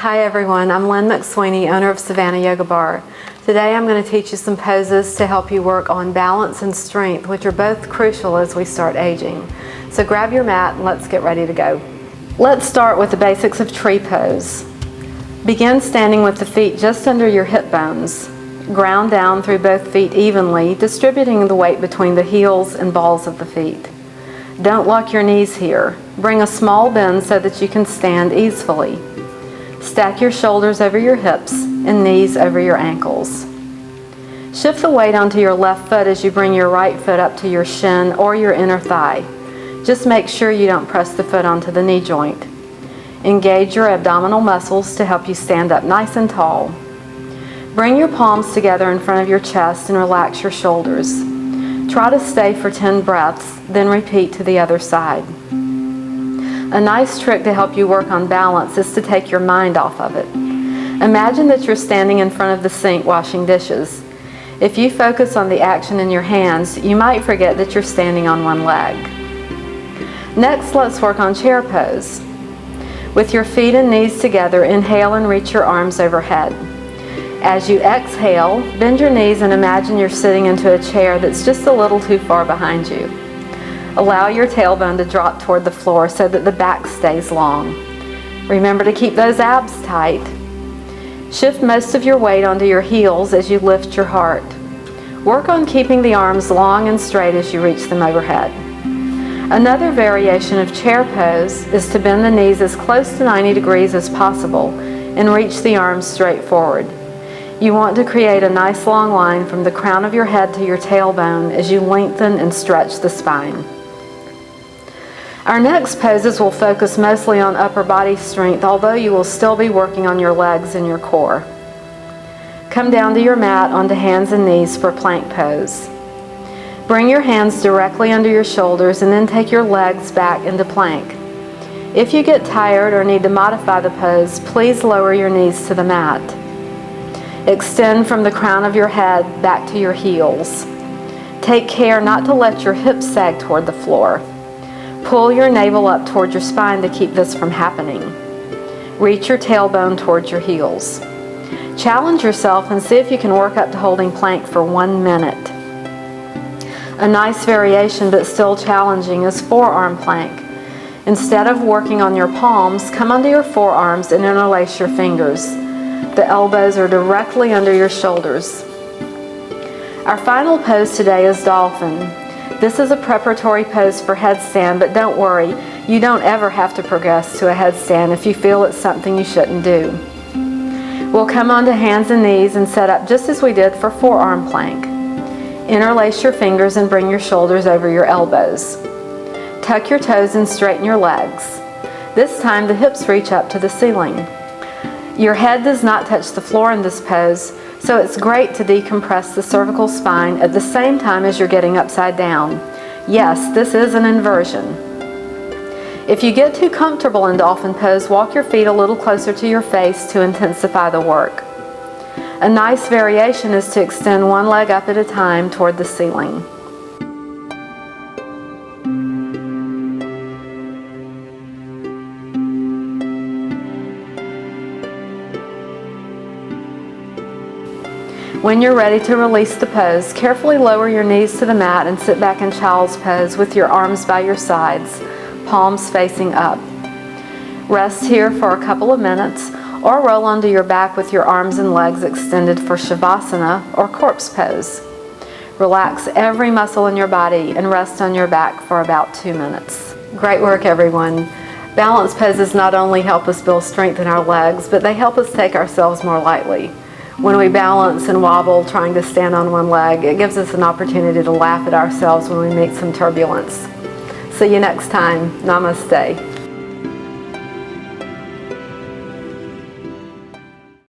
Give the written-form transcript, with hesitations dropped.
Hi everyone, I'm Lynne McSweeney, owner of Savannah Yoga Bar. Today I'm going to teach you some poses to help you work on balance and strength, which are both crucial as we start aging. So grab your mat and let's get ready to go. Let's start with the basics of tree pose. Begin standing with the feet just under your hip bones. Ground down through both feet evenly, distributing the weight between the heels and balls of the feet. Don't lock your knees here. Bring a small bend so that you can stand easily. Stack your shoulders over your hips and knees over your ankles. Shift the weight onto your left foot as you bring your right foot up to your shin or your inner thigh. Just make sure you don't press the foot onto the knee joint. Engage your abdominal muscles to help you stand up nice and tall. Bring your palms together in front of your chest and relax your shoulders. Try to stay for 10 breaths, then repeat to the other side. A nice trick to help you work on balance is to take your mind off of it. Imagine that you're standing in front of the sink washing dishes. If you focus on the action in your hands, you might forget that you're standing on one leg. Next, let's work on chair pose. With your feet and knees together, inhale and reach your arms overhead. As you exhale, bend your knees and imagine you're sitting into a chair that's just a little too far behind you. Allow your tailbone to drop toward the floor so that the back stays long. Remember to keep those abs tight. Shift most of your weight onto your heels as you lift your heart. Work on keeping the arms long and straight as you reach them overhead. Another variation of chair pose is to bend the knees as close to 90 degrees as possible and reach the arms straight forward. You want to create a nice long line from the crown of your head to your tailbone as you lengthen and stretch the spine. Our next poses will focus mostly on upper body strength, although you will still be working on your legs and your core. Come down to your mat onto hands and knees for plank pose. Bring your hands directly under your shoulders and then take your legs back into plank. If you get tired or need to modify the pose, please lower your knees to the mat. Extend from the crown of your head back to your heels. Take care not to let your hips sag toward the floor. Pull your navel up toward your spine to keep this from happening. Reach your tailbone towards your heels. Challenge yourself and see if you can work up to holding plank for 1 minute. A nice variation but still challenging is forearm plank. Instead of working on your palms, come onto your forearms and interlace your fingers. The elbows are directly under your shoulders. Our final pose today is dolphin. This is a preparatory pose for headstand, but don't worry, you don't ever have to progress to a headstand if you feel it's something you shouldn't do. We'll come onto hands and knees and set up just as we did for forearm plank. Interlace your fingers and bring your shoulders over your elbows. Tuck your toes and straighten your legs. This time the hips reach up to the ceiling. Your head does not touch the floor in this pose, so it's great to decompress the cervical spine at the same time as you're getting upside down. Yes, this is an inversion. If you get too comfortable in dolphin pose, walk your feet a little closer to your face to intensify the work. A nice variation is to extend one leg up at a time toward the ceiling. When you're ready to release the pose, carefully lower your knees to the mat and sit back in child's pose with your arms by your sides, palms facing up. Rest here for a couple of minutes or roll onto your back with your arms and legs extended for Shavasana or corpse pose. Relax every muscle in your body and rest on your back for about 2 minutes. Great work, everyone. Balance poses not only help us build strength in our legs, but they help us take ourselves more lightly. When we balance and wobble trying to stand on one leg, it gives us an opportunity to laugh at ourselves when we meet some turbulence. See you next time. Namaste.